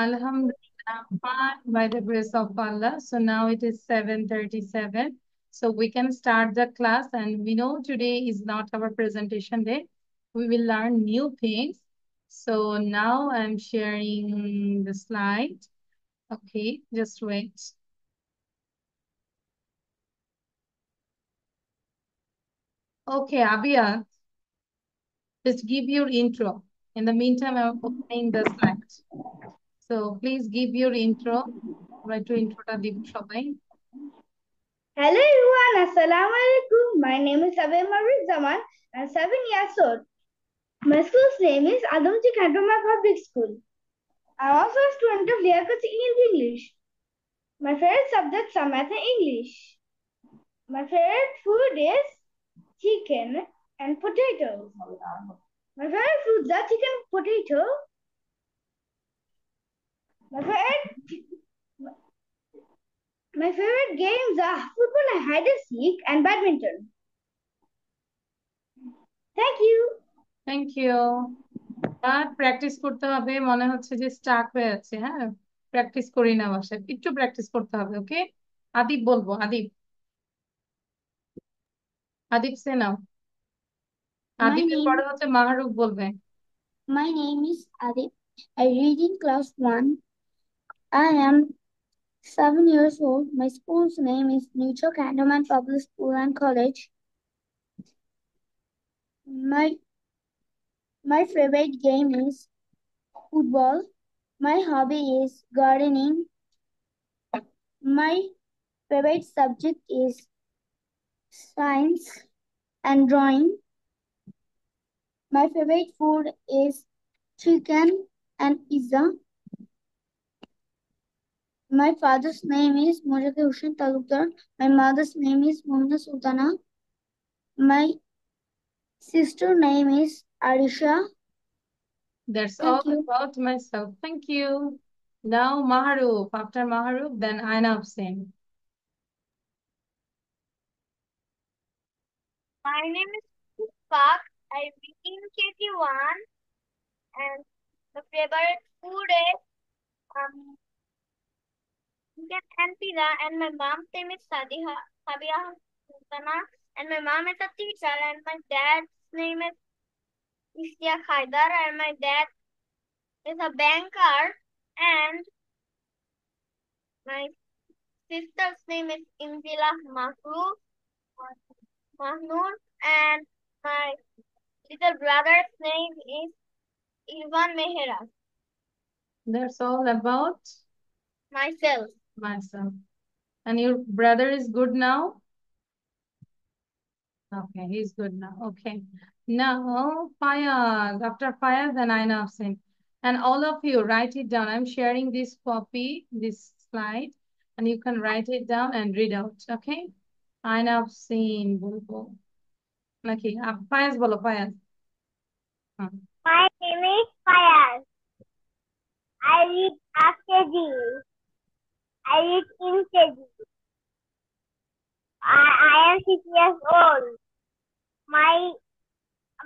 Alhamdulillah, fine by the grace of Allah. So now it is 7:37. So we can start the class, and we know today is not our presentation day. We will learn new things. So now I'm sharing the slide. Okay, just wait. Okay, Abia, just give your intro. In the meantime, I'm opening the slide. So please give your intro. Try to introটা দিব সবাই। Hello everyone, Assalamu alaikum. My name is Abhay Marvin Zaman. I'm 7 years old. My school's name is Adamji Kantoma Public School. I'm also a student of Liaquat English. My favorite subjects are math and English. My favorite food is chicken and potatoes. My favorite foods are chicken and potato. My favorite games are football and hide and seek and badminton. Thank you. Thank you. আর practice করতে হবে, মনে হচ্ছে যে Starc হয়ে আছে। হ্যাঁ, practice করি না বাসায়, একটু প্র্যাকটিস করতে হবে। ওকে, আদিব বলবো। আদিব, আদিব সে নাও। আদিবের পরে হচ্ছে মাহরুফ বলবে। My name is Adib. I read in class 1. I am 7 years old. My school's name is Neutral Cantonment Public School and College. My favorite game is football. My hobby is gardening. My favorite subject is science and drawing. My favorite food is chicken and pizza. My father's name is Mojake Hussain Talukdar. My mother's name is Mumna Sultana. My sister's name is Arisha. That's Thank all you. about myself. Thank you. Now Mahroof. After Mahroof, then Aina Hussein. My name is Park. I read in KG1 and the favorite food is chicken and pizza, and my mom's name is Sabia Sultana, and my mom is a teacher, and my dad's name is Ishtiaq Haidar, and my dad is a banker, and my sister's name is Inzila Mahnoor, and my little brother's name is Ivan Mehra. That's all about Myself. myself. And your brother is good now? Okay, he's good now. Okay. Now, Fayaz. After Fayaz, then Aina Hussein. And all of you, write it down. I'm sharing this copy, this slide, and you can write it down and read out. Okay? Aina Hussein, বলবো নাকি? Fayaz বলো, Fayaz. My name is Fayaz. I read after KG. I read in KG. I am 6 years old.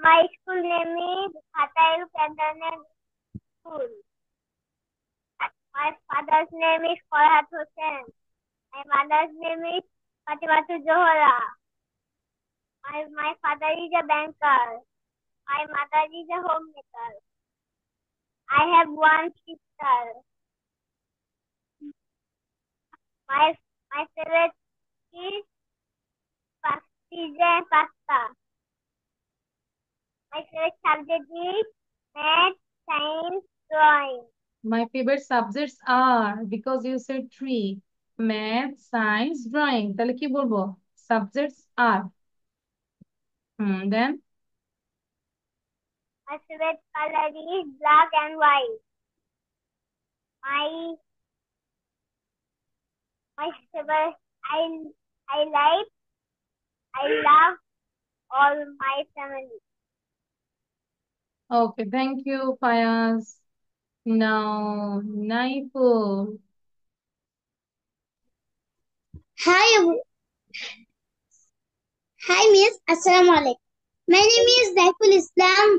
My school name is Hatail Cantonment School. My father's name is Farhat Hussain. My mother's name is Fatimatu Johara. My father is a banker. My mother is a homemaker. I have one sister. My favorite is pizza and pasta. My favorite subject is math, science, drawing. My favorite subjects are, because you said 3, math, science, drawing. তাহলে কি বলবো? Subjects are. Then? My favorite color is black and white. My favorite, I love all my family. Okay, thank you, Fayaz. Now, Naiful. Hi, Miss. Assalamu alaikum. My name is Naiful Islam.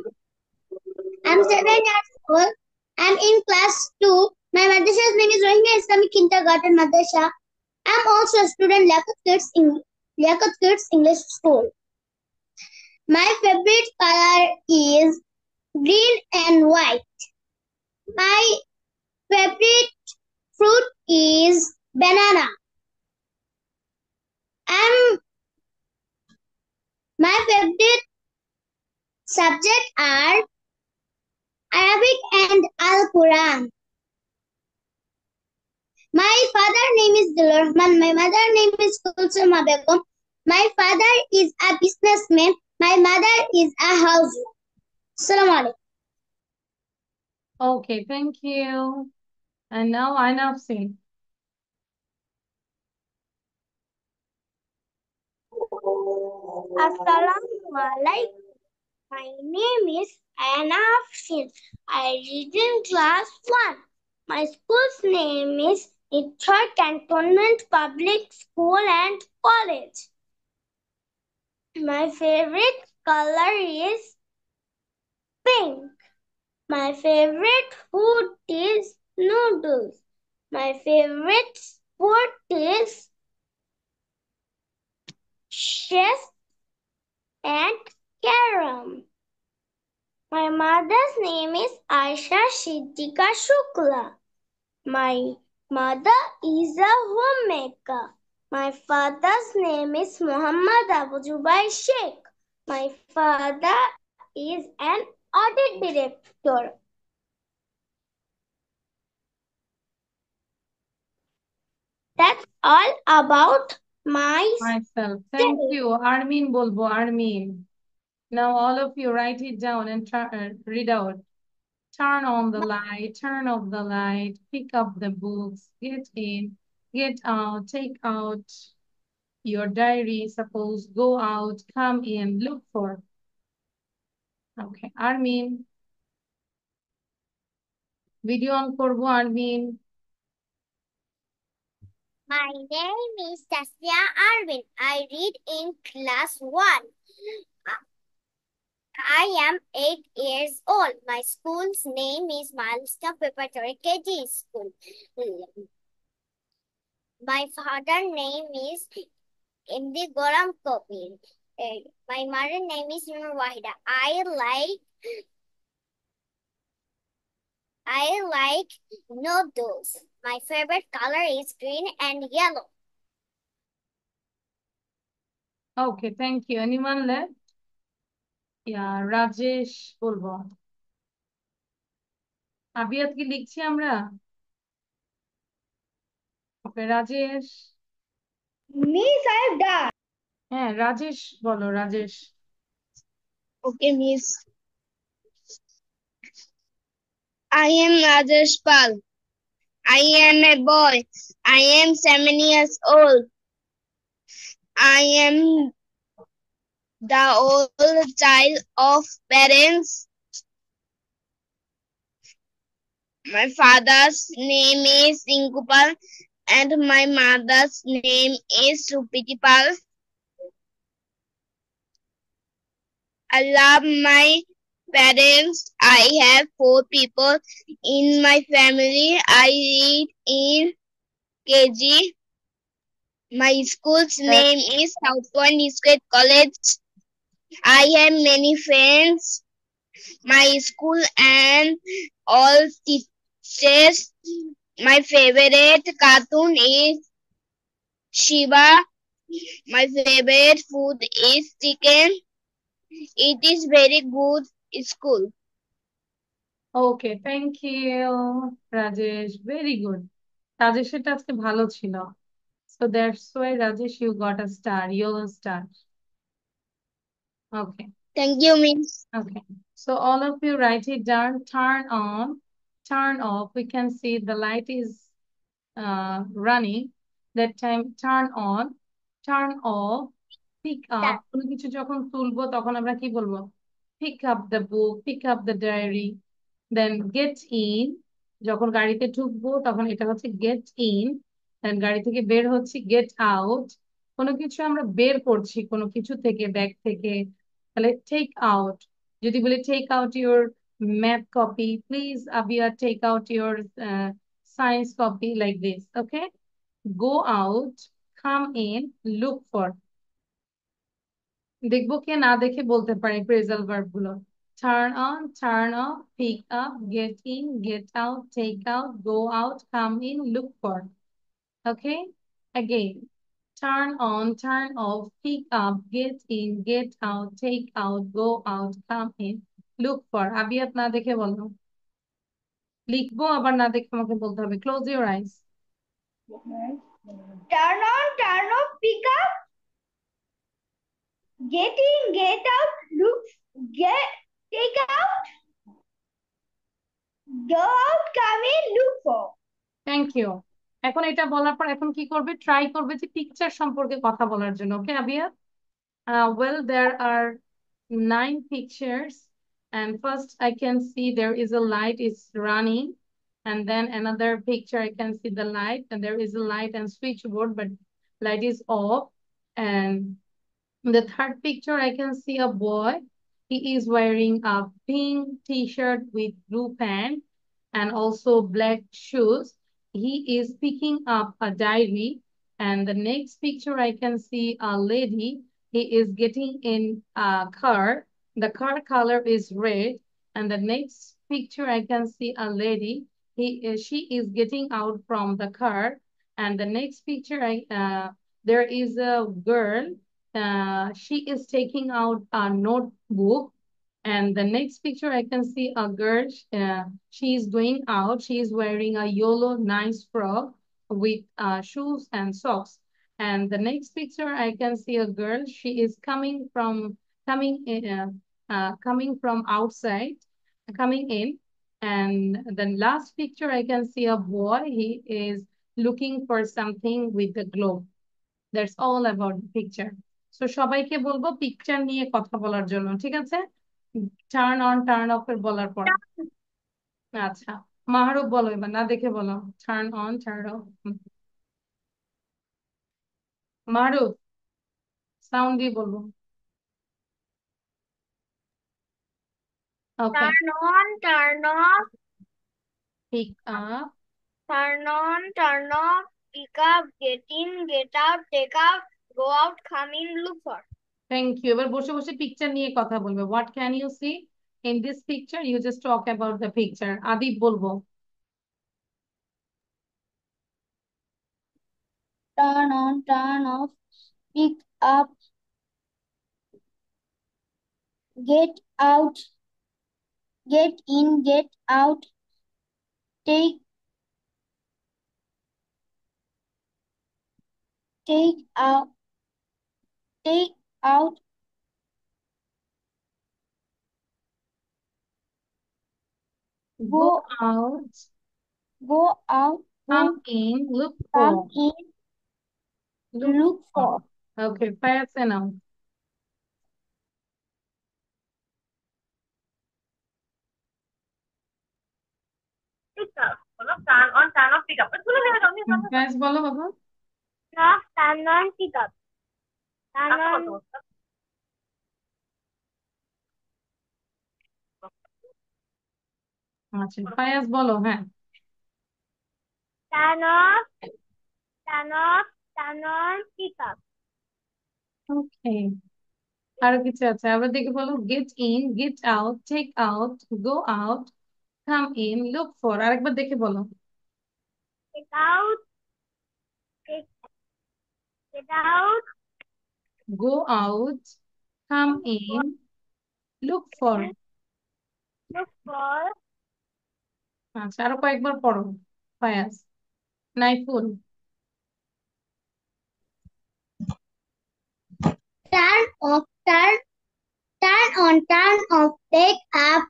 I'm 7 years old. I'm in class 2. My madrasa's name is Rohingya Islamic Kindergarten Madrasa. I'm also a student Liaquat Kids English School. My favorite color is green and white. My favorite fruit is banana. And my favorite subject are Arabic and Al Quran. My father name is Dilrahman. My mother name is Kulsuma Begum. My father is a businessman. My mother is a housewife. Assalamu alaikum. Okay, thank you. And now Aina Hussein. Assalamu alaikum. My name is Anna Afshin. I read in class 1. My school's name is Nithar Cantonment Public School and College. My favorite color is pink. My favorite food is noodles. My favorite sport is chess and carom. My mother's name is Aisha Shidika Shukla. My mother is a homemaker. My father's name is Muhammad Abu Jubai Sheikh. My father is an audit director. That's all about Myself. Thank you. Armin bolbo, Armin. Now all of you write it down and read out. Turn on the light, turn off the light, pick up the books, get in, get out, take out your diary, suppose, go out, come in, look for. Okay, Armin. Video on করবো, Armin. My name is Tasya Arvin. I read in class 1. I am 8 years old. My school's name is Milestone Preparatory KG School. My father's name is Imdi Goram Kopir. My mother's name is Nur Wahida. I like noodles. My favorite color is green and yellow. Okay, thank you. Anyone left? Yeah, Rajesh বলবো। আবিয়াত কি লিখছি আমরা? Okay, Rajesh. Miss, I have done. হ্যাঁ, রাজেশ বলো, Rajesh. Okay, Miss. I am Rajesh Pal. I am a boy. I am 7 years old. I am the old child of parents. My father's name is Inkupal and my mother's name is Supitipal. I love my parents. I have 4 people in my family. I read in KG. My school's name is South Point Square College. I have many friends. My school and all teachers. My favorite cartoon is Shiva. My favorite food is chicken. It is very good school. Okay, thank you, Rajesh. Very good. রাজেশেরটা আজকে ভালো ছিল। So that's why Rajesh, you got a star, yellow star. Okay. Thank you, Miss. Okay. So all of you write it down. Turn on, turn off. We can see the light is running. That time turn on, turn off, pick up. কোনো কিছু যখন তুলবো তখন আমরা কি বলবো? Pick up the book, pick up the diary. Then get in. যখন গাড়িতে ঢুকবো তখন এটা হচ্ছে get in. Then গাড়ি থেকে বের হচ্ছে get out. কোনো কিছু আমরা বের করছি কোনো কিছু থেকে, ব্যাগ থেকে, তাহলে take out. যদি বলি take out your math copy, please Abia take out your science copy like this. Okay, go out, come in, look for. দেখবো কে না দেখে বলতে পারে phrasal verb গুলো। Turn on, turn off, pick up, get in, get out, take out, go out, come in, look for. Okay, again. Turn on, turn off, pick up, get in, get out, take out, go out, come in, look for. আবিয়াত না দেখে বলো। লিখবো আবার না দেখে আমাকে বলতে হবে। Close your eyes. Turn on, turn off, pick up, get in, get out, take out, go out, come in, look for. Thank you. এখন এটা বলার পর এখন কি করবে? ট্রাই করবে যে পিকচার সম্পর্কে কথা বলার জন্য। ওকে আবিয়াত? Well, there are 9 pictures, and first I can see there is a light is running, and then another picture I can see the light, and there is a light and switchboard, but light is off. And the third picture I can see a boy. He is wearing a pink t-shirt with blue pant and also black shoes. He is picking up a diary. And the next picture I can see a lady. He is getting in a car. The car color is red. And the next picture I can see a lady. She is getting out from the car. And the next picture there is a girl. She is taking out a notebook. And the next picture I can see a girl. She is going out. She is wearing a yellow nice frock with shoes and socks. And the next picture I can see a girl. She is coming from outside, coming in. And the last picture I can see a boy. He is looking for something with the globe. That's all about the picture. So সবাইকে বলবো picture নিয়ে কথা বলার জন্য, ঠিক আছে? Turn on turn of এর বলার পর। আচ্ছা, মাহরুব বলো এবার, না দেখে বলো। Turn on turn off. Mahrub sound দিয়ে বলবো। Okay, Turn on, turn off, pick up, turn on, turn off, pick up, get in, get out, take out, go out, come in, look for. Thank you. এবার বসে বসে picture নিয়ে কথা বলবে। What can you see in this picture? You just talk about the picture. Adib বলবো। Turn on, turn off, pick up, get out, get in, get out, take out, Go go out, out, come in, look come for, in, look for. Okay, pass enough. Pick up. Turn on, turn off, pick up. Guys, বলো বাবা। Off, turn on, pick up. Turn on, আচ্ছা, ফায়াজ বলো। হ্যাঁ, turn off, turn off, turn on, pick up. ওকে। আরো কিছু আছে, আবার দেখে বলো। Get in, get out, take out, go out, come in, look for. আরেকবার দেখে বলো। Take out, get out, go out, come in, look for. look for. আচ্ছা, আরো কয়েকবার পড়ো Fayaz. Naiful. Turn off, turn on, turn off, take up,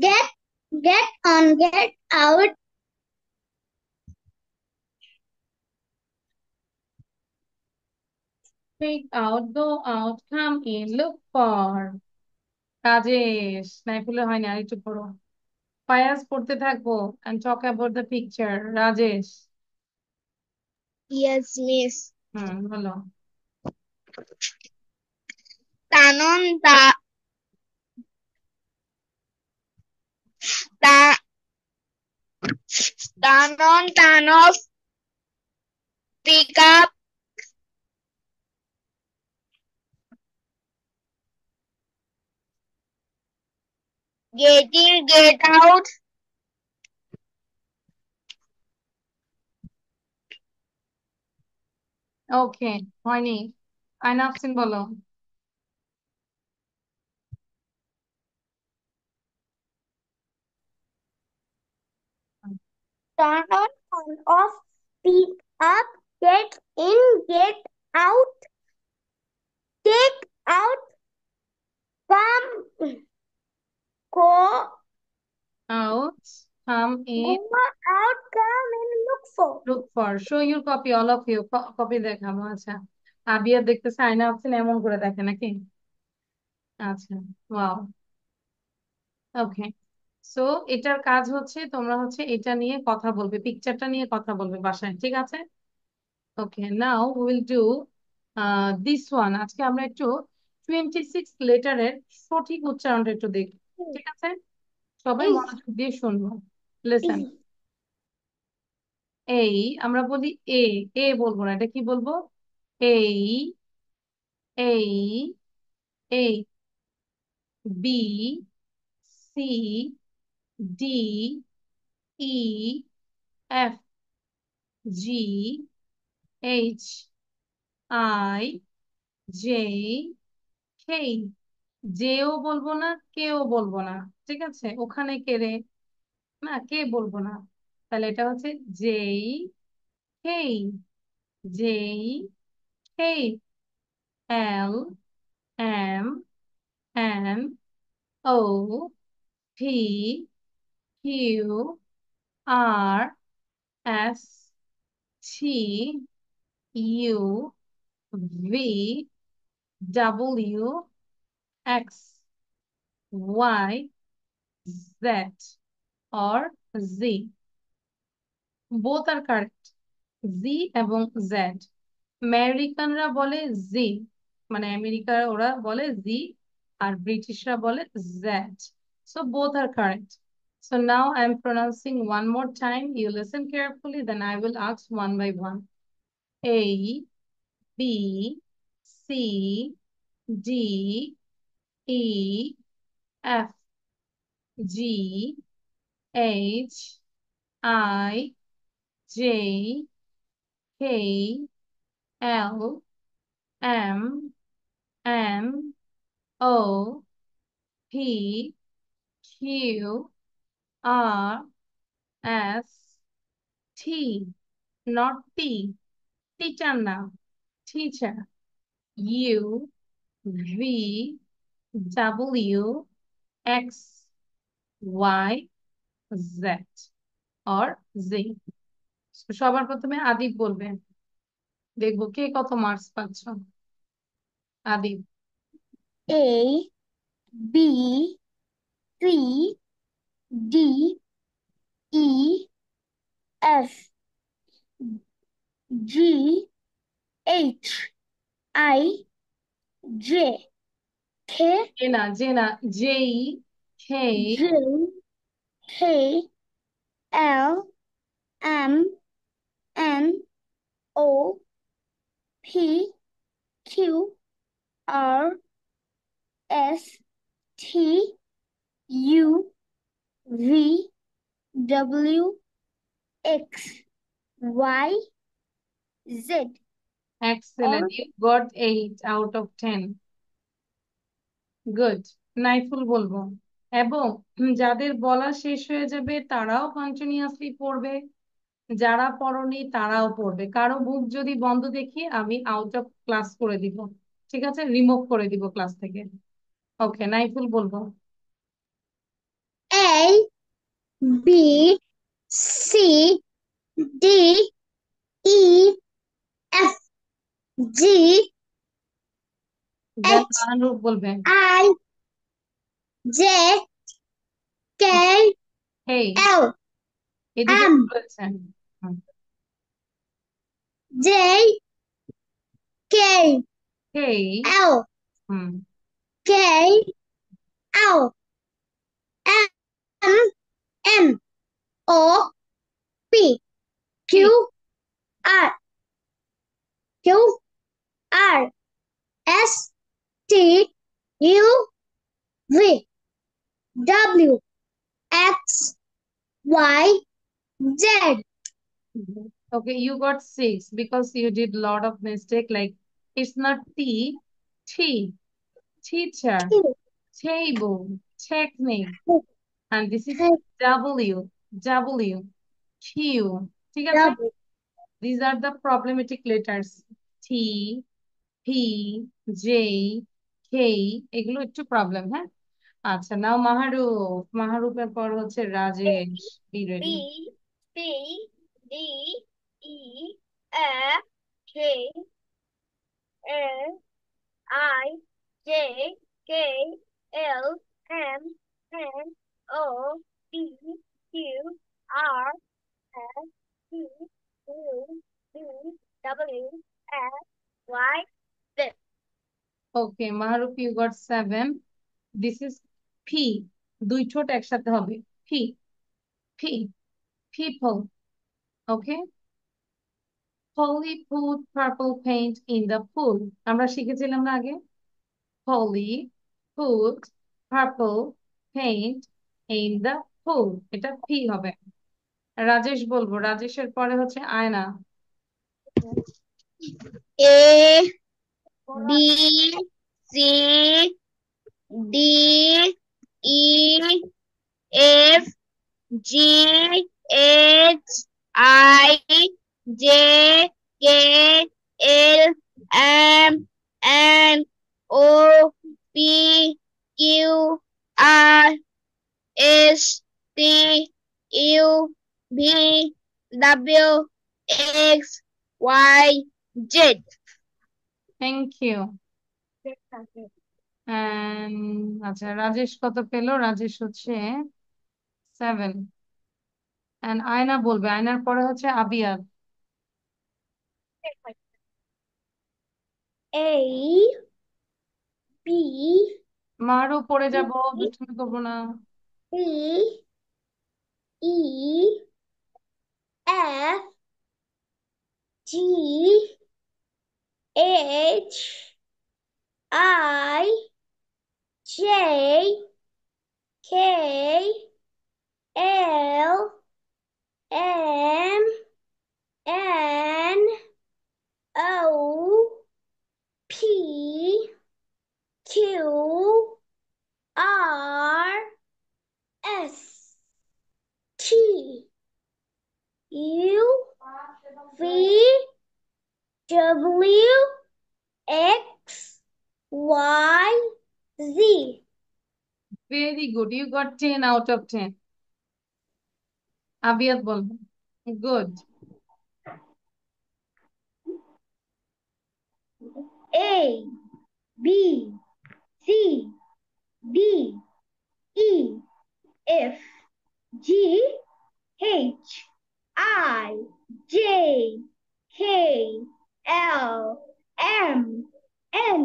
get on, get out, take out, go out, come in, look for. Rajesh. নাইফুলে হয়নি, আর একটু পড়ো। ফায়াজ পড়তে থাকবো and talk about the picture. Rajesh. Yes, miss. বলো। Turn on, Turn on, turn off, pick up, get in, get out, ওকে, হয়নি। আয়না আফসিন বলো। Turn on, turn off, pick up, get in, get out, take out, come, go, Out, come in, go out, come in, look for. look for. Show your copy, all of you. Copy দেখাবো। আচ্ছা, আবিয়া দেখতেছে আয়না আফসিন এমন করে দেখে নাকি? আচ্ছা, wow. ওকে, so এটার কাজ হচ্ছে তোমরা হচ্ছে এটা নিয়ে কথা বলবে, পিকচারটা নিয়ে কথা বলবে বাসায়, ঠিক আছে? Okay, now will do this one. আজকে আমরা একটু 26 লেটারের সঠিক উচ্চারণটা একটু দেখব, ঠিক আছে? সবাই মনোযোগ দিয়ে শুনবো। লিসেন। এই আমরা বলি এ বলবো না, এটা কি বলবো? A, A, A. B, C, D, E, F, G, H, I, J, K. যেও বলবো না, কেও বলবো না, ঠিক আছে? ওখানে কে রে, না কে বলবো না। তাহলে এটা হচ্ছে জেই, K, J, K. L, M, N, O, P, Q, R, S, T, U, V, W, X, Y, Z or Z. Both are correct. Z এবং Z. আমেরিকানরা বলে জি, মানে আমেরিকার ওরা বলে জি, আর ব্রিটিশরা বলে Z. So both are correct. So now I'm pronouncing one more time. You listen carefully, then I will ask one by one. A, B, C, D, E, F, G, H, I, J, K, L, M, N, O, P, Q, R, S, T. Not T. Teacher now. Teacher. U, V, W, X, Y, Z. Or Z. সবার প্রথমে আদিব বলবেন, দেখবো কে কত marks পাচ্ছ। Adib. A, B, C, D, E, F, G, H, I, J, K, জেনা, জেনা, জেই, K, J, K, L, M, N, O, P, Q, R, S, T, U, V, W, X, Y, Z. excellent. You got 8 out of 10. Good. Naiful বলবো। এবং যাদের বলা শেষ হয়ে যাবে তারাও কন্টিনিউয়াসলি পড়বে, যারা পড়নি তারাও পড়বে। কারো বুক যদি বন্ধ দেখি আমি আউট অফ ক্লাস করে দিব, ঠিক আছে? রিমুভ করে দিব ক্লাস থেকে। ওকে, নাইফুল বলবো। A, B, C, D, E, F, G, then H, আনুরূপ বলবে। I, J, K, hey, L, এদিকে M, বলেছেন। J, K, hey, L, hmm, K, L, M, N, O, P. Q R Q R S T U V W X Y Z. Okay, you got 6 because you did a lot of mistake. Like it's not T, teacher, table, technique, and this is W, Q. ঠিক আছে? These are the problematic letters. T, P, J, K. এগুলো একটু problem, হ্যাঁ? আচ্ছা, নাও মাহারুপের পর হচ্ছে Rajesh. Be ready. B, C, D, E, F, G, H, I, J, K, L, M, N, O, P, Q, R, S, T, U, V, W, X, Y, Z. Okay, মাহারুপ, you got 7. This is P. দুই ঠোঁট একসাথে হবে। P, P, people. Okay. Polly put purple paint in the pool. আমরা শিখেছিলাম না আগে? Polly put purple paint in the pool. এটা P হবে। রাজেশ বলবো, রাজেশের পরে হচ্ছে আয়না। A B C D E F G H I J K L M N O P Q R S T U V W X Y Z. Thank you. আচ্ছা, রাজেশ কত পেলো? রাজেশ হচ্ছে 7. And আয়না বলবে, আয়নার পরে হচ্ছে আবিয়াদ। A B মারও পড়ে যাব, দুষ্টুমি করবো না। C E F G H I J K L M N O P Q R S T U V W X Y Z. Very good. You got 10 out of 10. আবিয়াদ বলবে। Good. A B C D E F G H I J K L M N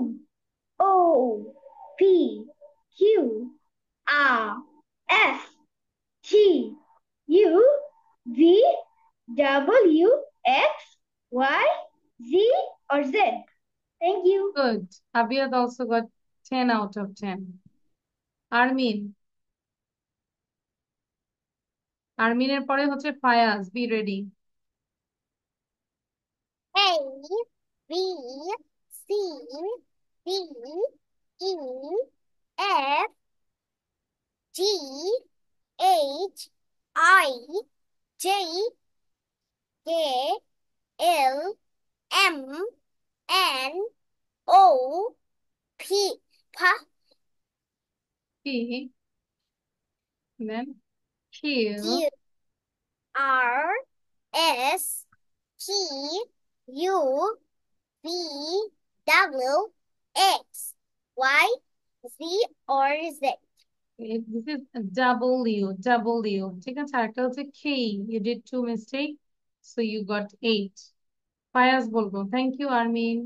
O P Q R S T U V W X Y Z or Z. Thank you. Good. Abiyad also got 10 out of 10. Armin. আরমিনের পরে হচ্ছে Fayaz. Be ready. A, B, C, D, E, F, G, H, I, J, K, L, M, N, O, P, P. Then Q. Q, R, S, T, U, V, W, X, Y, Z or Z. This is W. ঠিক আছে, আরেকটা হচ্ছে K. You did 2 mistake, so you got 8. Fayaz বলবো। Thank you, Armin.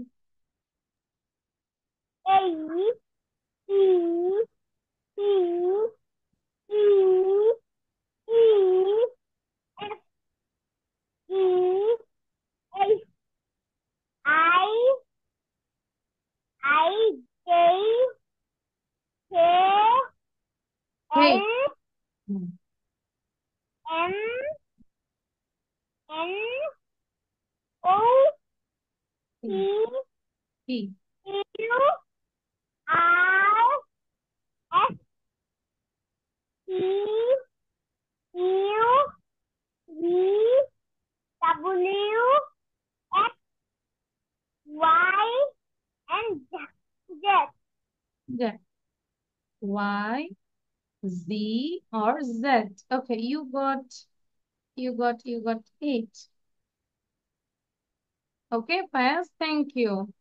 A, C, C, E, E, F, N N O P P. Q R S T U V W X Y and Z. Z. Y, Z, or Z. Okay, you got 8. Okay, Fayaz, thank you.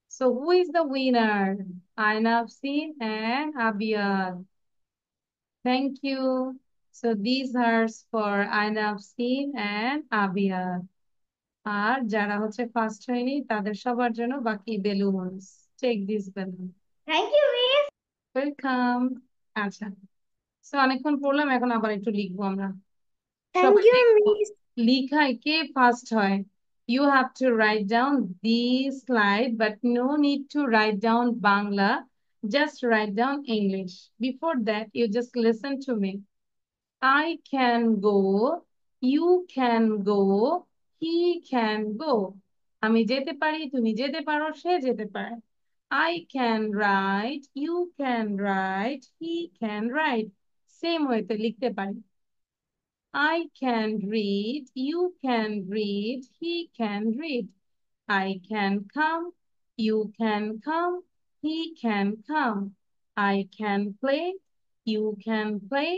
So who is the winner? Ainafseen and Abiyad. Thank you. So these are for Ainafseen and Abiyad. আর যারা হচ্ছে first হয়নি তাদের সবার জন্য বাকি balloons. Take this balloon. Thank you, Miss. Welcome. আচ্ছা, তো অনেকক্ষণ পড়লাম, এখন আবার একটু লিখবো আমরা। Thank সবাই you, লিখবো। Miss. লিখায় কে ফার্স্ট হয়? You have to write down this slide, but no need to write down Bangla. Just write down English. Before that, you just listen to me. I can go, you can go, he can go. আমি যেতে পারি, তুমি যেতে পারো, সে যেতে পারে। I can write, you can write, he can write. Same ওয়েতে লিখতে পারি। I can read, you can read, he can read. I can come, you can come, he can come. I can play, you can play,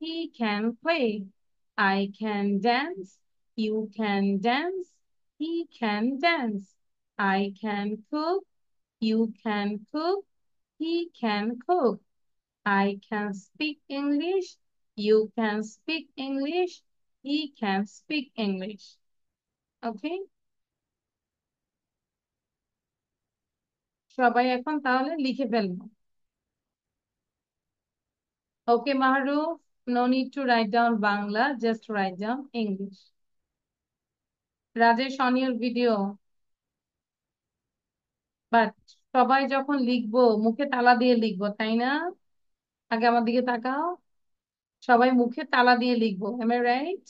he can play. I can dance, you can dance, he can dance. I can cook, you can cook, he can cook. I can speak English, you can speak English, he can speak English. Okay? সবাই এখন তাহলে লিখে ফেলবো। Okay, Mahroof, no need to write down Bangla, just write down English. Rajesh, on your video. But সবাই যখন লিখবো মুখে তালা দিয়ে লিখবো, তাই না? আগে আমার দিকে তাকাও। সবাই মুখে তালা দিয়ে লিখবো, am I right?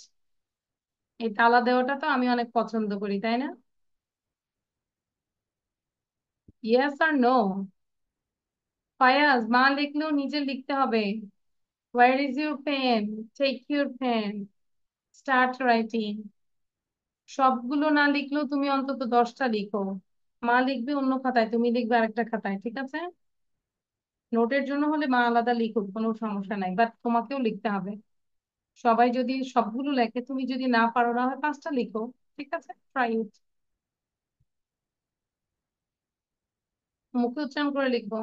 এই তালা দেওয়াটা তো আমি অনেক পছন্দ করি, তাই না? Yes or no? ফায়াজ, মা লিখলেও নিজে লিখতে হবে। Where is your pen? Take your pen. Start writing. সবগুলো না লিখলেও তুমি অন্তত 10টা লিখো। মা লিখবে অন্য খাতায়, তুমি লিখবে আরেকটা খাতায়, ঠিক আছে? নোটের জন্য হলে মা আলাদা লিখুক, কোনো সমস্যা নাই, বাট তোমাকেও লিখতে হবে। সবাই যদি সবগুলো লেখে, তুমি যদি না পারো, না হয় 5টা লিখো, ঠিক আছে? Try it. মুখে উচ্চারণ করে লিখবো।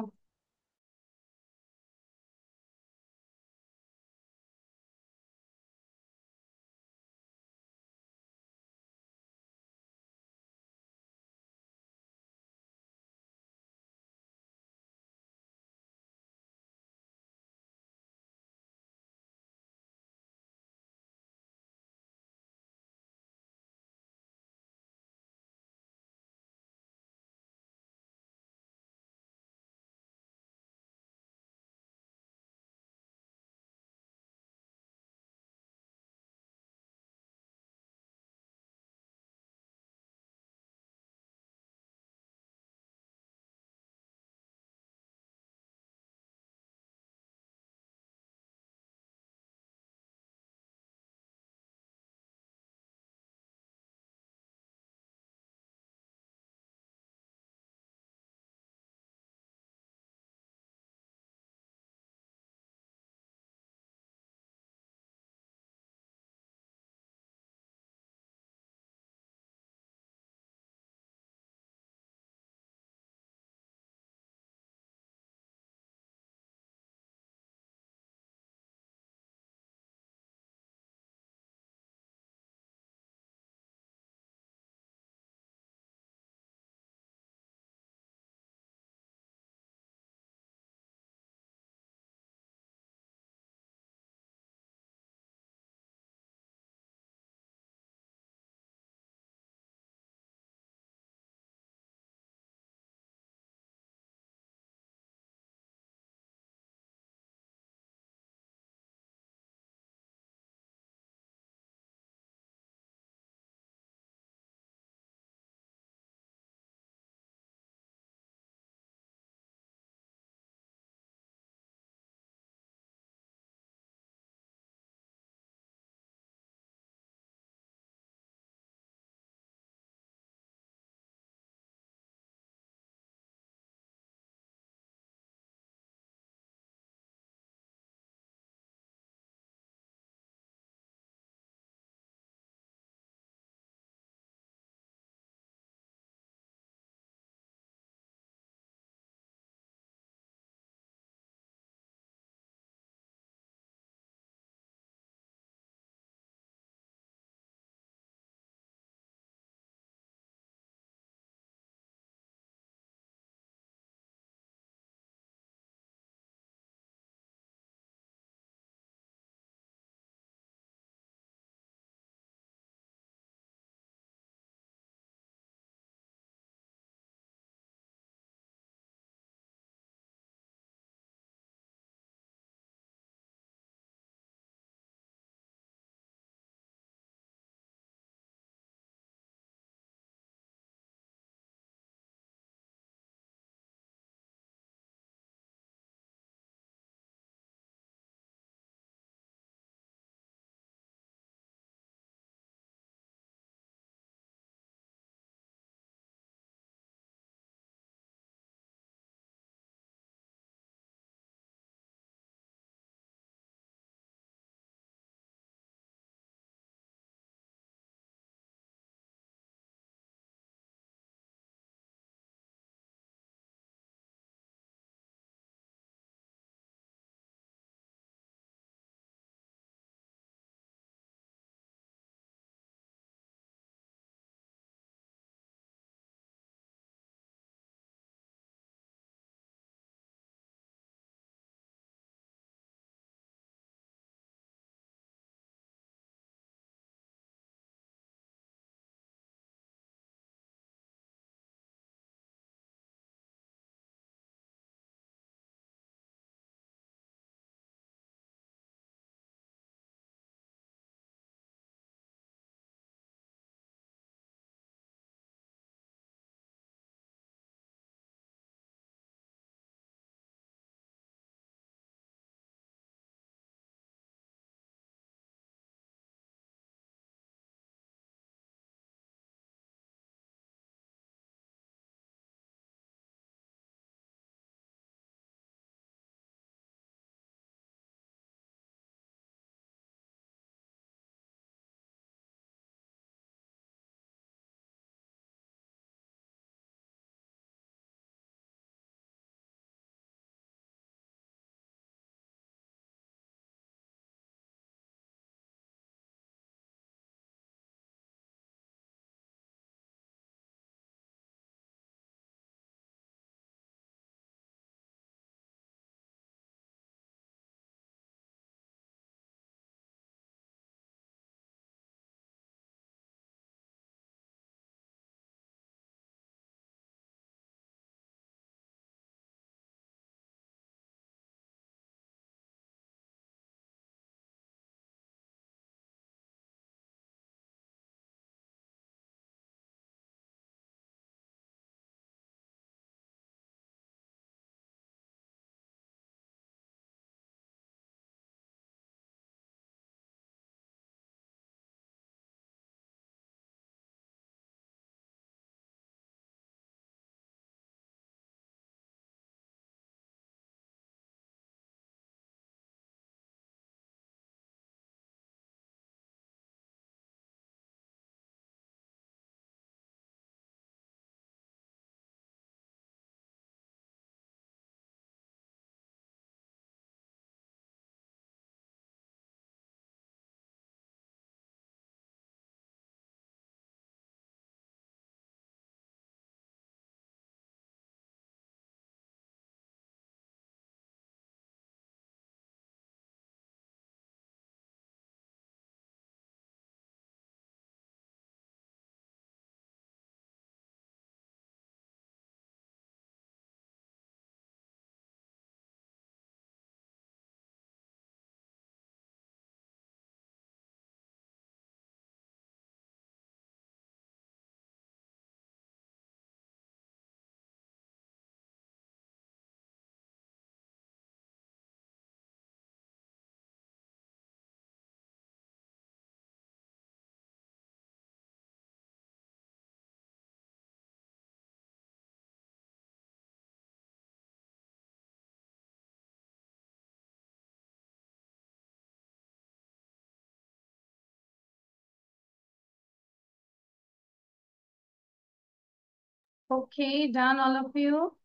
Okay, done all of you?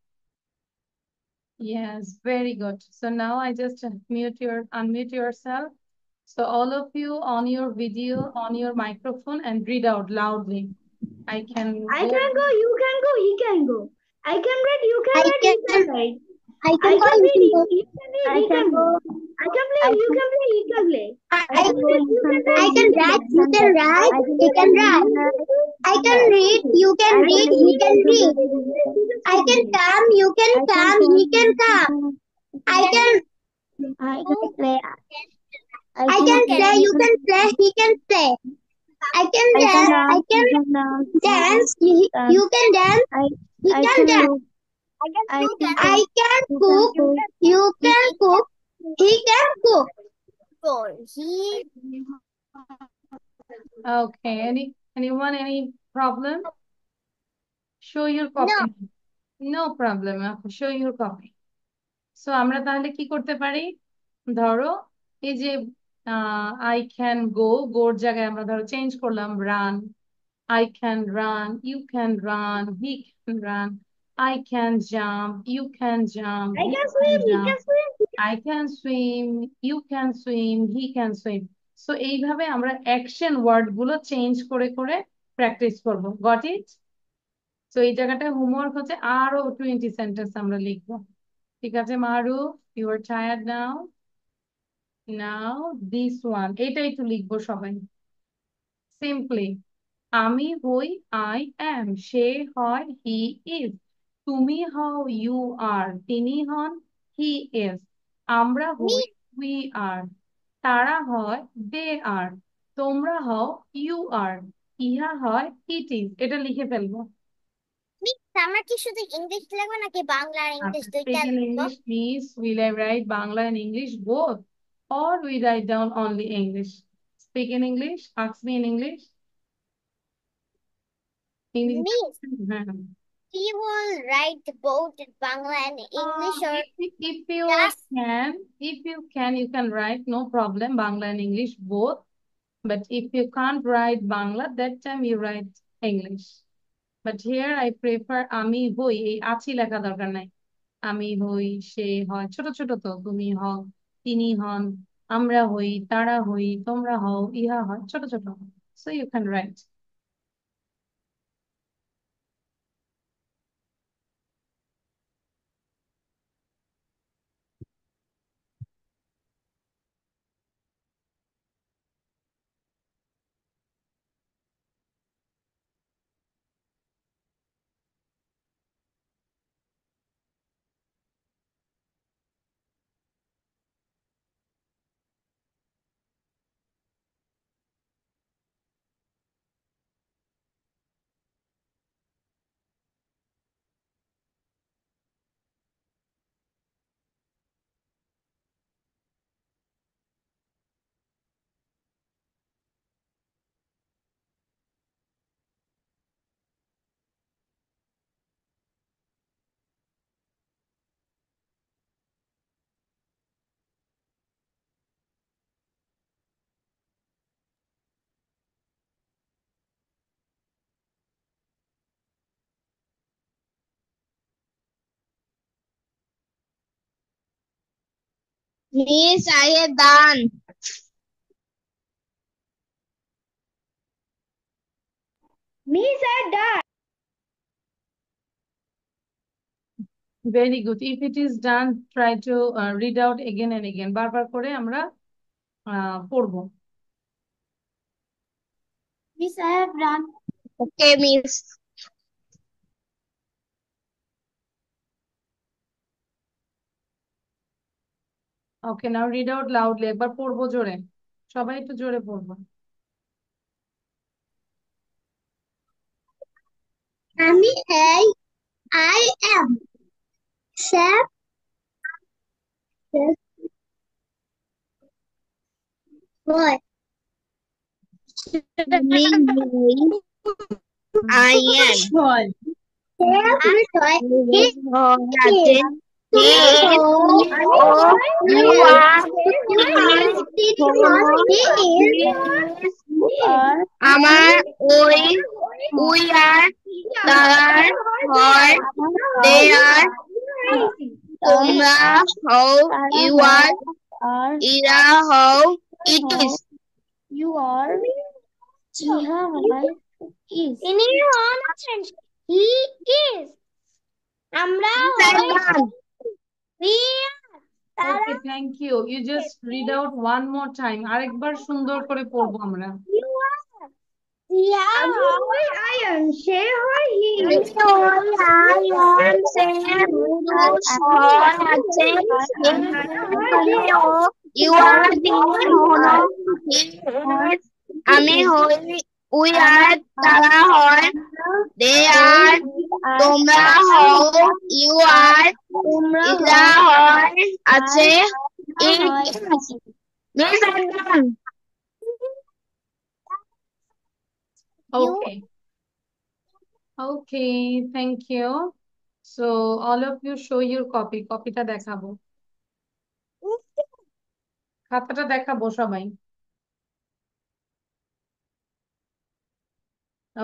Yes, very good. So now I just unmute yourself. So all of you on your video, on your microphone and read out loudly. I can I can go, you can go, he can go. I can read, you can I read, he can can write. I I can can go, read, you you can read, he can go. read. I can play, you can play, he can play. I I can read, you can I read, he can can write, read. you can write, he can write. I can read, you can read, he can read. I can come, you can come, he can come. I can play. I can play, you can play, he can play. I can dance, I can dance, you can dance, he can dance. I can cook, you can cook, he can cook. Okay, anyone, any problem? Show your copy. No problem. Okay, show your copy. So আমরা তাহলে কি করতে পারি? ধরো এই যে I can go, গোর জায়গায় আমরা ধরো চেঞ্জ করলাম run. I can run, you can run, he can run. I can jump, you can jump, I he can can swim, he jump. can swim. I can swim, you can swim, he can swim. So এইভাবে আমরা action word গুলো change করে করে practice করব। Got it? তো এই জায়গাটায় homework হচ্ছে আরো 20 সেন্টেন্স আমরা লিখবো। ঠিক আছে মারু, you are tired now. Now this one, এটাই তো লিখবো সবাই সিম্পলি। আমি হই আই অ্যাম, সে হয় হি ইজ, তুমি হও ইউ আর, তিনি হন হি ইজ, আমরা হই উই আর, তারা হয় দে আর, তোমরা হও ইউ আর, ইহা হয় ইট ইজ। এটা লিখে ফেলবো। আমরা কি শুধু ইংলিশ লিখবো নাকি বাংলা আর ইংলিশ দুইটা Speak in লিখবো? English, please. Will I write Bangla and English both? Or we write down only English? Speak in English. Ask me in English. English. Miss, Hmm. we will write both Bangla and English or If you just can, you can write, no problem, Bangla and English both. But if you can't write Bangla, that time you write English. But here I prefer আমি হই, এই আছি লেখা দরকার নাই। আমি হই, সে হয়, ছোট ছোট তো, তুমি হও, তিনি হন, আমরা হই, তারা হই, তোমরা হও, ইহা হয়, ছোট ছোট। So you can write. Miss, I have done. Miss, I done. Very good. If it is done, try to read out again and again. বারবার করে আমরা পড়বো। Miss, I have done. Okay, Miss. Okay, now read out loudly. একবার পড়বো জোরে, সবাই একটু জোরে পড়বো। আমি এই I am. Chef. Boy. Me, I am. হয় আমার ওই উই আর তার হয় they are তোমরা হও you are এরা হও it is you are জিহা হয় is ইনি হন he is আমরা হই we are Okay, thank you. You just read out one more time. আরেকবার সুন্দর করে পড়বো আমরা। you are জিহা আমি হই আয়ন, সে হয় হি। আমি হই আয়ন সে রুদু সন আছে তুমি ও you are তিনি হন he is আমি হই we are তারা হয় they are তোমরা হও you are এরা হয় আছে it is Miss Adnan. Okay. Okay, thank you. So all of you show your copy. কপিটা দেখাবো। খাতাটা দেখাবো সবাই।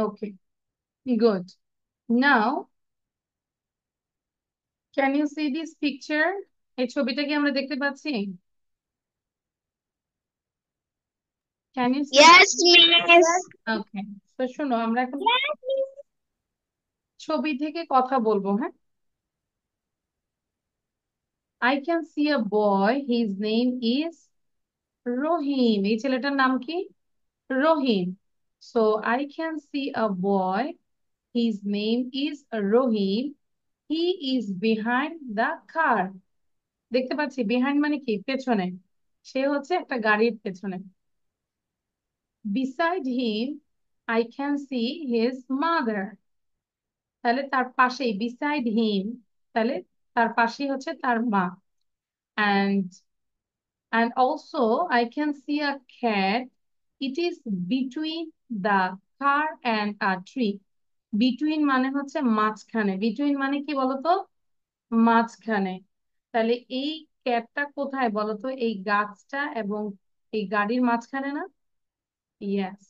Okay, good. Now, can you see this picture? এই ছবিটা কি আমরা দেখতে পাচ্ছি? Can you see? Yes, miss. Okay. So শোনো, আমরা এখন ছবি থেকে কথা বলবো, হ্যাঁ? I can see a boy. His name is Rohim. এই ছেলেটার নাম কি? Rohim. So I can see a boy. His name is Rohim. He is behind the car. দেখতে পাচ্ছি behind মানে কি? পেছনে। সে হচ্ছে একটা গাড়ির পেছনে। Beside him, I can see his mother. তাহলে তার পাশেই beside him, তাহলে তার পাশেই হচ্ছে তার মা। And also I can see a cat. It is between the car and a tree. Between মানে হচ্ছে মাঝখানে। Between মানে কি বলতো? মাঝখানে। তাহলে এই ক্যাটটা কোথায় বলতো? এই গাছটা এবং এই গাড়ির মাঝখানে না? Yes.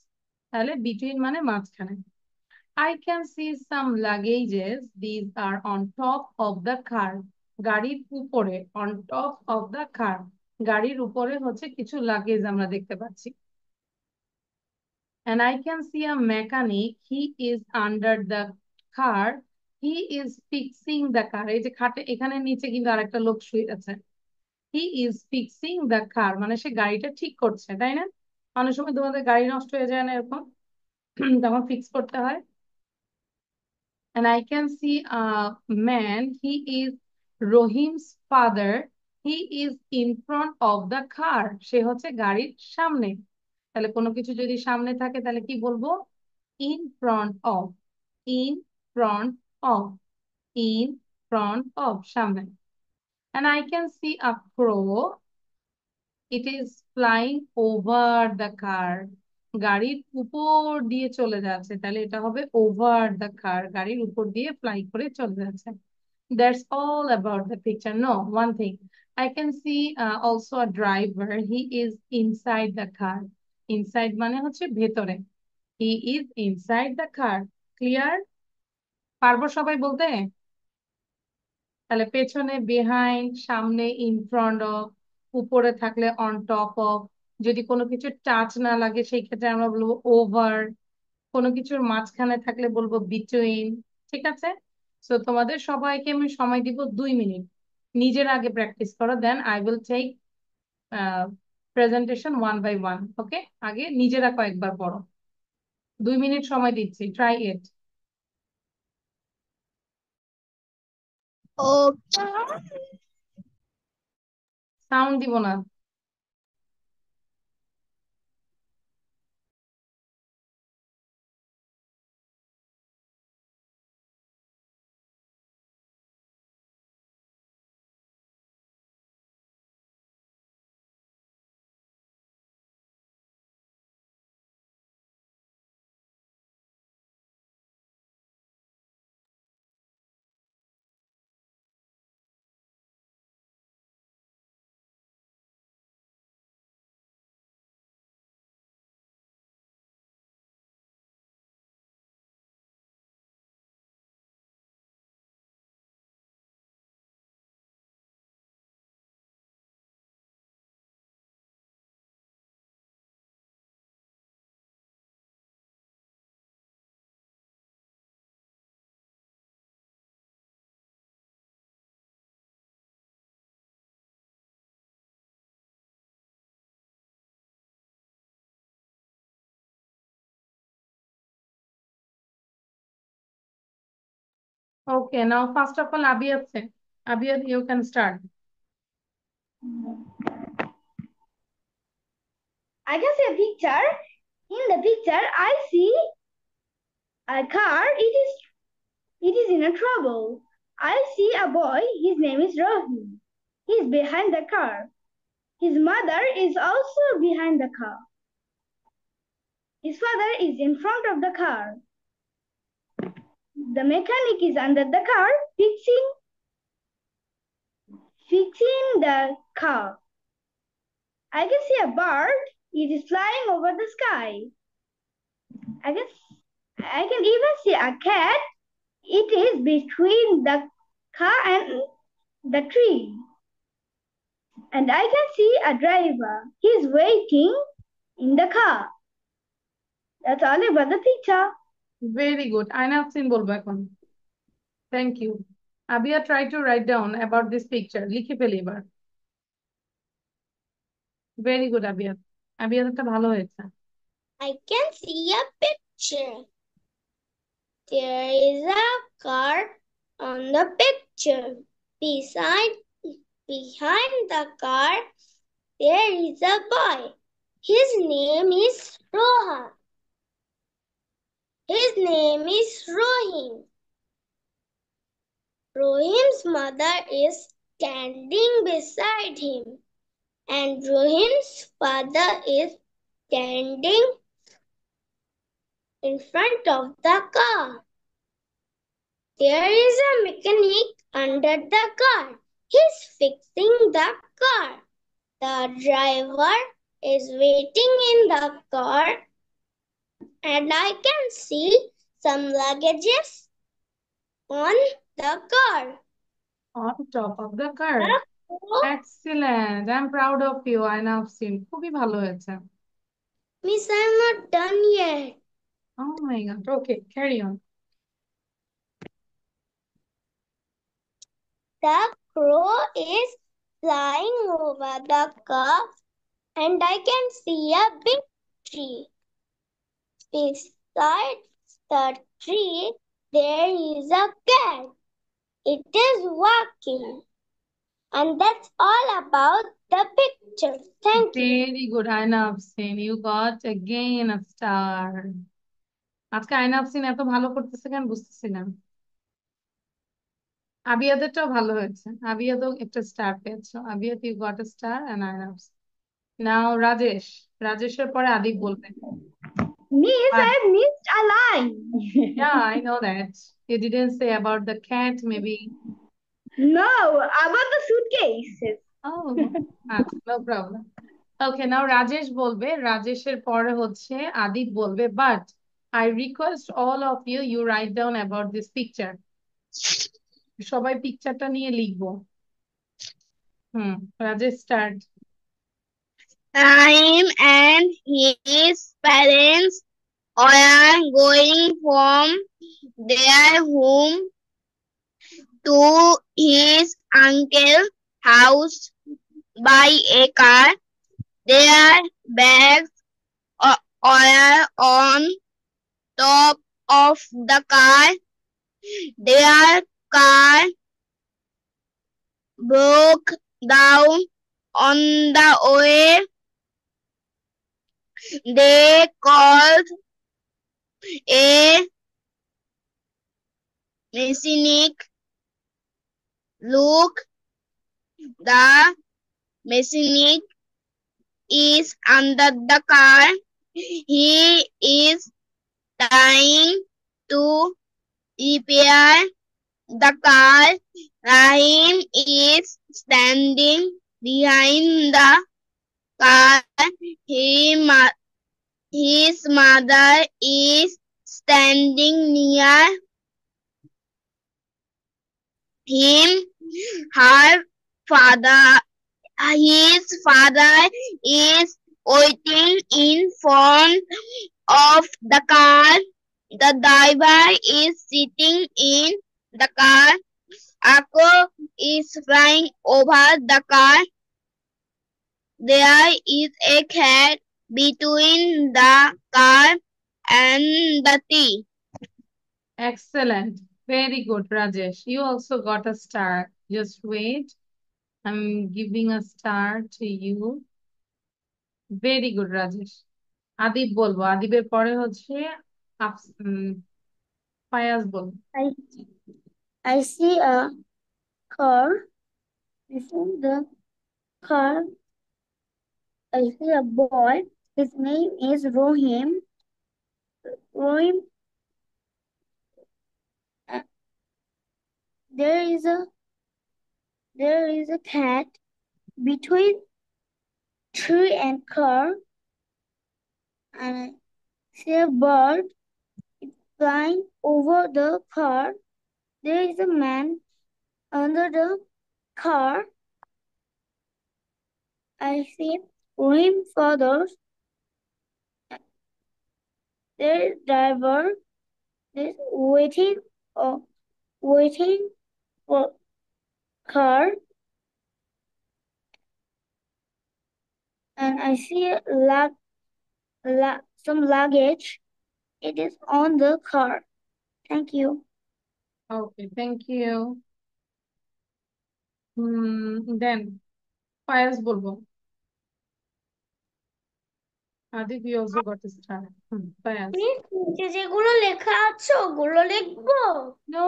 তাহলে between মানে মাঝখানে। I can see some luggages. These are on top of the car. গাড়ির উপরে, on top of the car. গাড়ির উপরে হচ্ছে কিছু লাগেজ আমরা দেখতে পাচ্ছি। And I can see a mechanic. He is under the car. He is fixing the car. এই যে খাটে এখানে নিচে কিন্তু আরেকটা লোক শুয়ে আছে। He is fixing the car. মানে সে গাড়িটা ঠিক করছে, তাই না? অনেক সময় তোমাদের গাড়ি নষ্ট হয়ে যায় না এরকম? তখন ফিক্স করতে হয়। And I can see a man. He is Rohim's father. He is in front of the car. সে হচ্ছে গাড়ির সামনে। তাহলে কোনো কিছু যদি সামনে থাকে তাহলে কি বলবো? In front of. In front of. In front of. সামনে। And I can see a crow. It is flying over the car. গাড়ির উপর দিয়ে চলে যাচ্ছে, তাহলে এটা হবে over the car. গাড়ির উপর দিয়ে ফ্লাই করে চলে যাচ্ছে। That's all about the picture. No, one thing. I can see also a driver. He is inside the car. Inside মানে হচ্ছে ভেতরে। He is inside the car. Clear? পারবো সবাই বলতে? তাহলে পেছনে behind, সামনে in front of, উপরে থাকলে on top of, যদি কোনো কিছু টাচ না লাগে সেই ক্ষেত্রে আমরা বলবো over, কোনো কিছুর মাঝখানে থাকলে বলবো between। ঠিক আছে? তো তোমাদের সবাইকে আমি সময় দিব 2 মিনিট। নিজের আগে প্র্যাকটিস করো, then I will take presentation one by one. Okay, আগে নিজেরা কয়েকবার পড়ো। 2 মিনিট সময় দিচ্ছি, ট্রাই ইট। Okay. সাউন্ড দিব না। Okay, now first of all, Abiyat say. Abiyat, you can start. I can see a picture. In the picture, I see a car. It is in a trouble. I see a boy. His name is Rohit. He is behind the car. His mother is also behind the car. His father is in front of the car. The mechanic is under the car fixing the car. I can see a bird. It is flying over the sky. I can even see a cat. It is between the car and the tree. And I can see a driver. He's waiting in the car. That's all about the picture. Very good. আয়নাফসিন বলবো এখন। Thank you. Abia, try to write down about this picture. লিখে ফেলি এবার। Very good, Abia. Abia, এটা ভালো হয়েছে। I can see a picture. There is a car on the picture. Behind the car, there is a boy. His name is Rohan. His name is Rohim. Rohim's mother is standing beside him, and Rohim's father is standing in front of the car. There is a mechanic under the car. He's fixing the car. The driver is waiting in the car, and I can see some luggages on the car. On top of the car. Excellent. I'm proud of you, আয়নাফসিন। খুবই ভালো হয়েছে। Miss, I'm not done yet. Oh my God. Okay, carry on. The crow is flying over the car, and I can see a big tree. Beside the tree, there is a cat. It is walking. And that's all about the picture. Thank you. Very good, আয়নাফসিন. You got again a star. আজকে আয়নাফসিন এত ভালো করতেছে কেন বুঝতেছি না। আবিয়াদেরটাও ভালো হয়েছে। আবিয়াদও একটা স্টার পেয়েছো। আবিয়াদ, you got a star and আয়নাফসিন। Now Rajesh. রাজেশের পরে আদিব বলবে। Miss, I missed a line. Yeah, I know that. You didn't say about the cat, maybe. No, about the suitcases. Oh, no problem. Okay, now Rajesh বলবে। রাজেশের পরে হচ্ছে আদিব বলবে, but I request all of you, you write down about this picture. সবাই পিকচারটা নিয়ে লিখবো। Rajesh start. Rahim and his parents are going from their home to his uncle's house by a car. Their bags are on top of the car. Their car broke down on the way. They called a mechanic. Look, the mechanic is under the car. He is trying to repair the car. Rahim is standing behind the car. His mother is standing near him. His father is waiting in front of the car. The driver is sitting in the car. A crow is flying over the car. There is a cat between the car and the tree. Excellent. Very good, Rajesh. You also got a star. Just wait. I'm giving a star to you. Very good, Rajesh. Adib বলবো, আদিবের পরে হচ্ছে ফায়াজ বলবো। I see a car. I see the car. I see a boy. His name is Rohim. Rohim. There is a cat between tree and car, and I see a bird flying over the car. There is a man under the car. I see Rohim fathers. Their driver is waiting for car, and I see some luggage. It is on the car. Thank you. Okay, thank you. Then Fayaz বলবো। Adib, you also got a star. Fayaz. নিচে যেগুলো লেখা আছে ওগুলো লিখবো? No,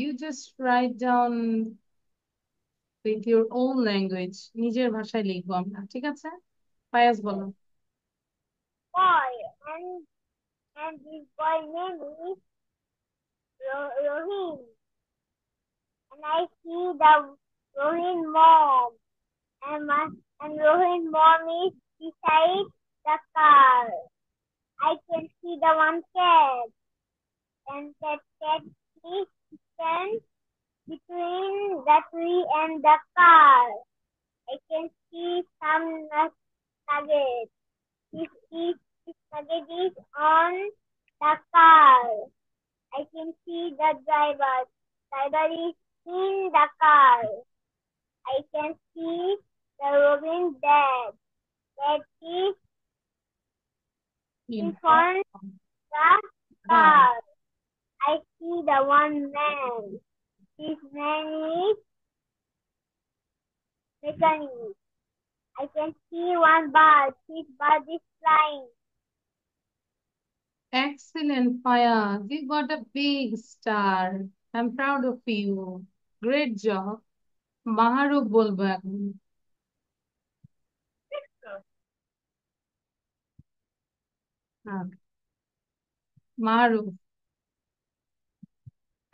you just write down with your own language. নিজের ভাষায় লিখবো আমরা, ঠিক আছে? ফায়াজ বলো। Boy, and this boy name is Rohim. And I see the Rohim mom. And Rohim mom is beside the car. I can see the one cat. And that cat is stands between the tree and the car. I can see some nuggets. This nugget is on the car. I can see the driver. Driver is in the car. I can see the Robin dad. That is in front of the car. I see the one man. His name is mechanic. I can see one bird. His bird is flying. Excellent, Fayaz. You got a big star. I'm proud of you. Great job. মাহারুফ বলবো এখন। মাহারুফ।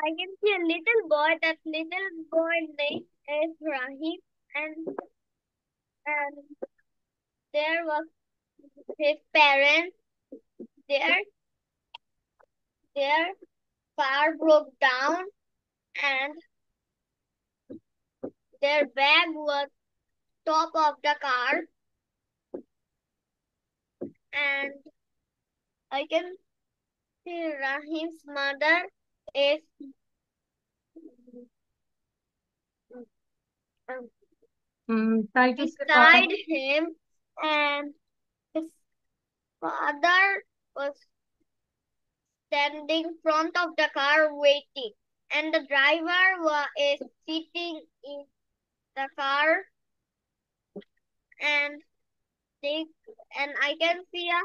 I can see a little boy. That little boy name is Rahim, and there was his parents. Their car broke down, and their bag was top of the car, and I can see Rahim's mother is Try to say beside him, and his father was standing in front of the car waiting, and the driver is sitting in the car, and I can see a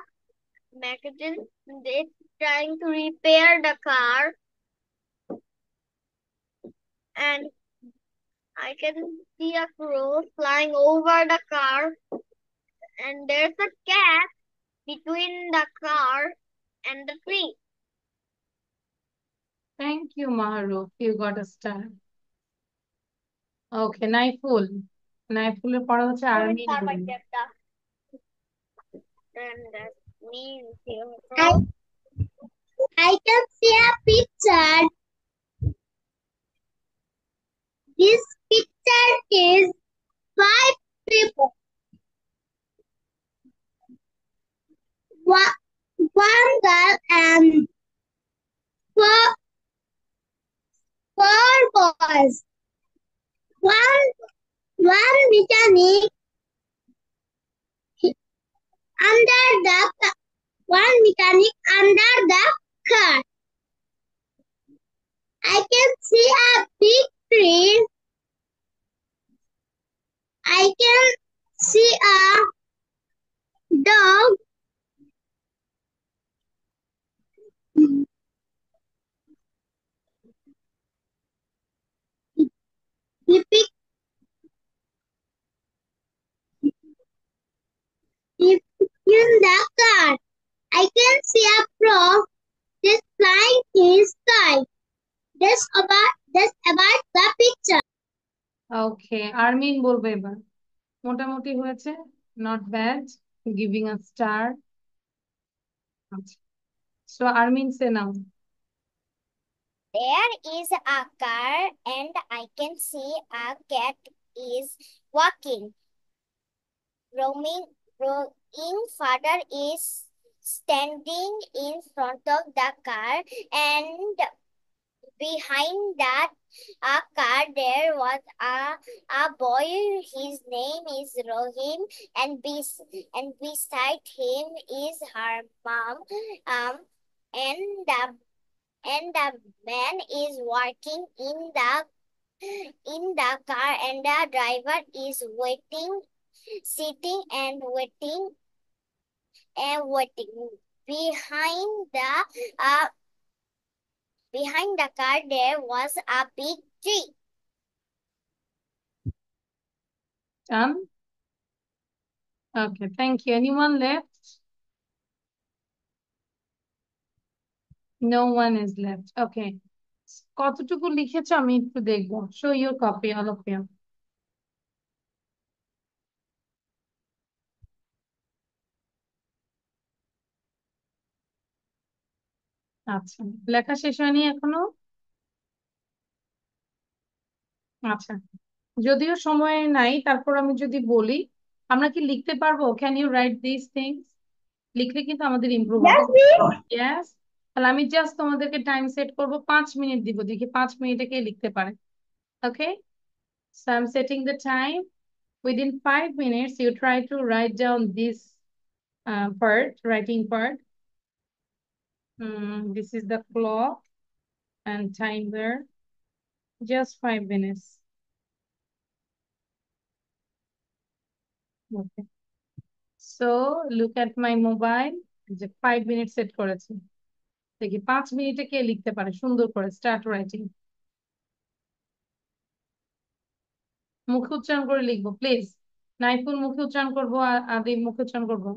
magazine. It's trying to repair the car, and I can see a crow flying over the car, and there's a cat between the car and the tree. Thank you, Maharuf. You got a star. Okay, Naiful. নাইফুলের পরে হচ্ছে আরমিন বলবো। And that means I can see a picture. This picture is 5 people. One girl and four boys. One mechanic under the car. I can see a big tree. I can see a dog. Dipping in the car. I can see a frog just flying in the sky. That's about the picture. ওকে, আরমিন বলবো এবার। মোটামুটি হয়েছে, not bad, giving a star. আচ্ছা, so Armin say now. There is a car and I can see a cat is walking. Roaming father is standing in front of the car, and behind that a car there was a boy. His name is Rohim, and beside him is her mom. And the man is working in the car, and the driver is sitting and waiting. Behind uh, behind the car there was a big tree. Done? Okay, thank you. Anyone left? No one is left. Okay. কতটুকু লিখেছো আমি একটু দেখবো। Show your copy, all of you. আচ্ছা, লেখা শেষ হয়নি এখনো? আচ্ছা, যদিও সময় নাই, তারপর আমি যদি বলি, আমরা কি লিখতে পারবো? Can you write this things? লিখলে কিন্তু আমাদের ইমপ্রুভ হবে। Yes, please. ইয়েস। তাহলে আমি জাস্ট তোমাদেরকে টাইম সেট করবো, 5 মিনিট দিব, দেখি 5 মিনিটে কে লিখতে পারে। Okay, so I am setting the time. Within 5 minutes, you try to write down this writing part. This is the clock and timer. Just 5 minutes. Okay. So look at my mobile. যে 5 minutes set করেছি, দেখি 5 মিনিটে কে লিখতে পারে সুন্দর করে। Start writing. মুখে উচ্চারণ করে লিখবো প্লিজ। নাইফুল মুখে উচ্চারণ করবো, আর আদি মুখে উচ্চারণ করবো।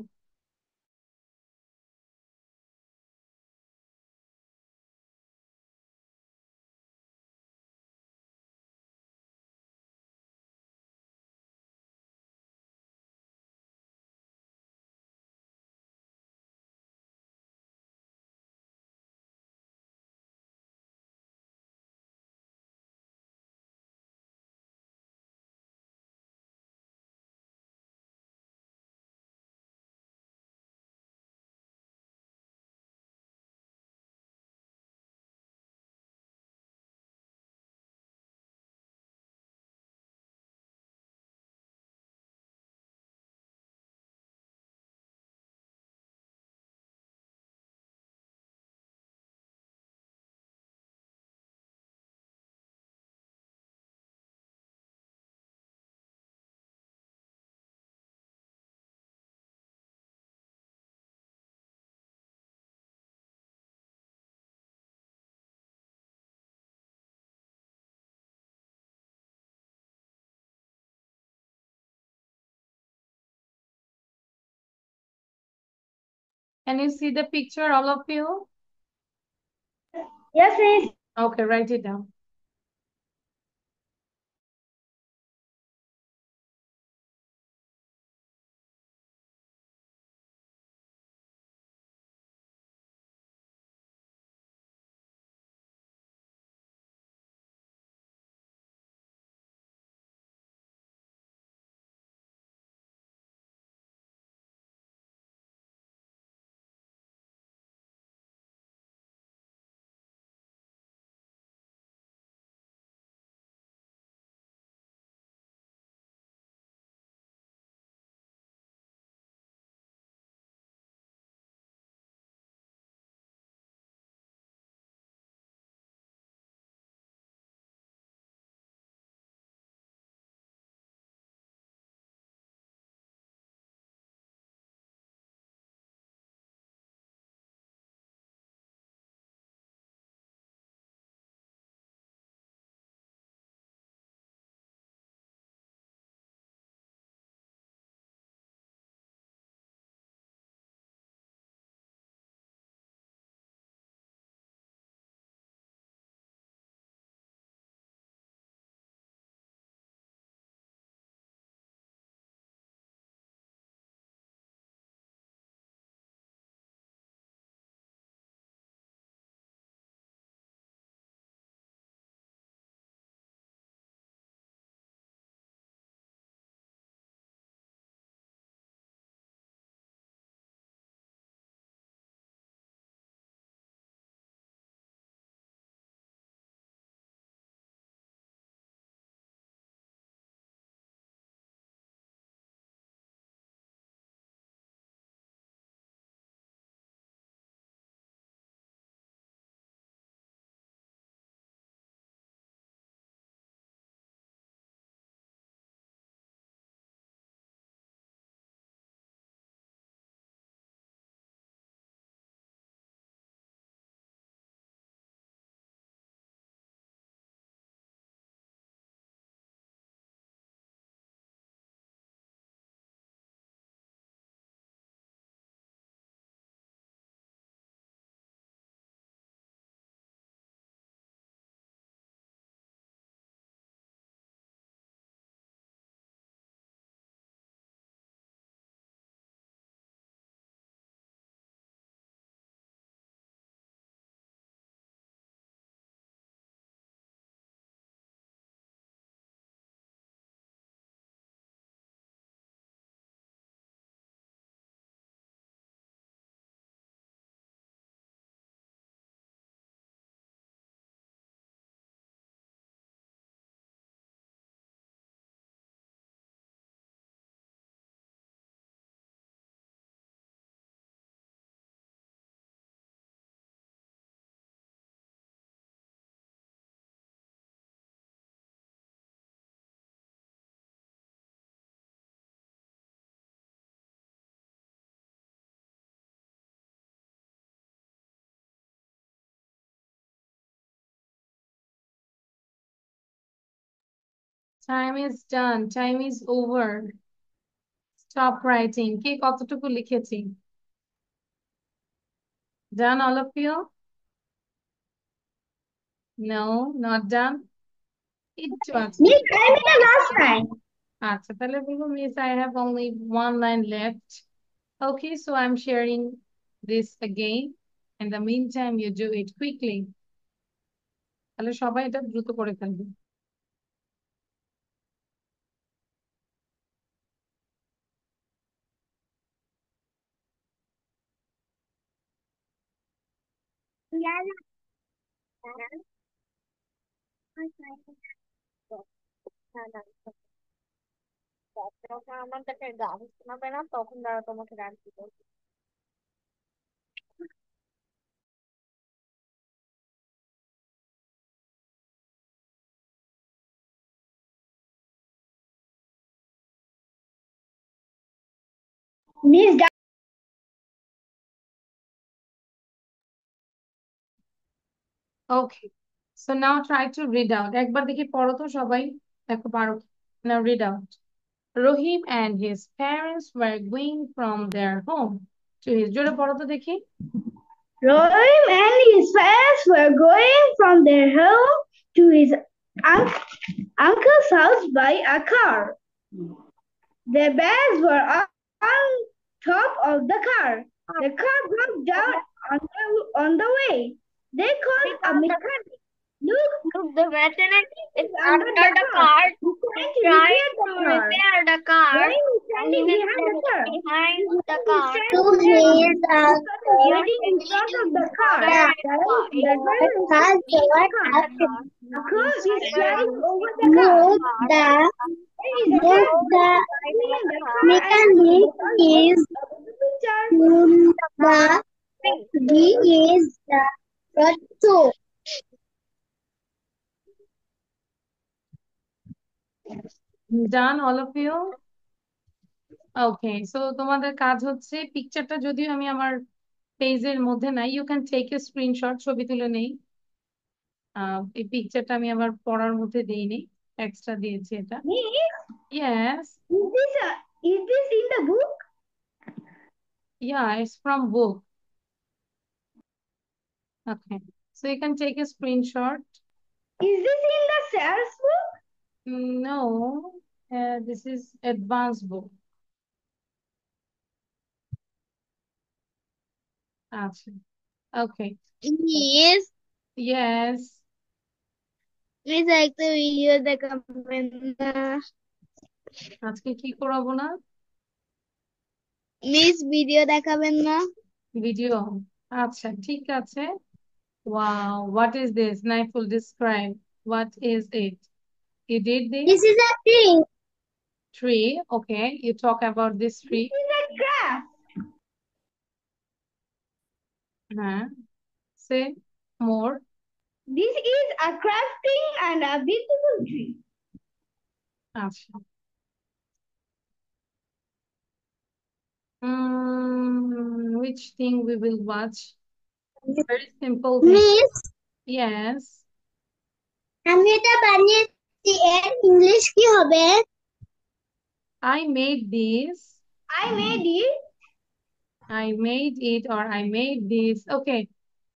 Can you see the picture, all of you? Yes, please. Okay, write it down. Time is done. Time is over. Stop writing. কে কতটুকু লিখেছি? Done, all of you? No, not done. একটু আছে। Miss, I made the last line. আচ্ছা, তাহলে বলবো miss, I have only one line left. Okay, so I'm sharing this again. In the meantime, you do it quickly. তাহলে সবাই এটা দ্রুত করে ফেলবে। যখন আমার কাছে গান শোনাবে না তখন তারা তোমাকে ডান্স করবে। Miss, Okay, so now try to read out. একবার দেখি পড়ো তো সবাই, দেখো পারো। Now read out. Rohim and his parents were going from their home to his, জোরে পড়ো তো দেখি। Rohim and his parents were going from their home to his uncle's house by a car. Their bags were on top of the car. The car broke down on the way. They called a mechanic. Look, The mechanic is under under the car He's trying trying to to repair repair the car. Rohim is And standing he is behind the car. behind the He's car. standing To there his waiting in front of the car. the The driver is car standing door in the car. up A car is flying over the car. move the mechanic is he is the front too. Done, all of you? Okay, so তোমাদের কাজ হচ্ছে পিকচারটা যদিও আমি আমার পেজের মধ্যে নাই, you can take a screenshot, ছবি তুলে নেই। এই পিকচারটা আমি আবার পড়ার মধ্যে দিইনি, এক্সট্রা দিয়েছি এটা। Yes. Is this in the book? Yeah, it's from book. Okay, so you can take a screenshot. Is this in the sales book? No, this is advanced book. আচ্ছা, okay. Yes, Yes. please একটা video দেখাবেন না আজকে কি করাবো না? Please video দেখাবেন না ভিডিও? আচ্ছা, ঠিক আছে। Wow, what is this? Naiful, describe. What is it? You did this? This is a tree. Tree. Okay, you talk about this tree. This is a craft. Say more. This is a crafting and a beautiful tree. আচ্ছা। Which thing we will watch? Very simple thing. Miss, Yes. আমি এটা বানিয়েছি এর English কি হবে? I made this. I made it. I made it or I made this. Okay.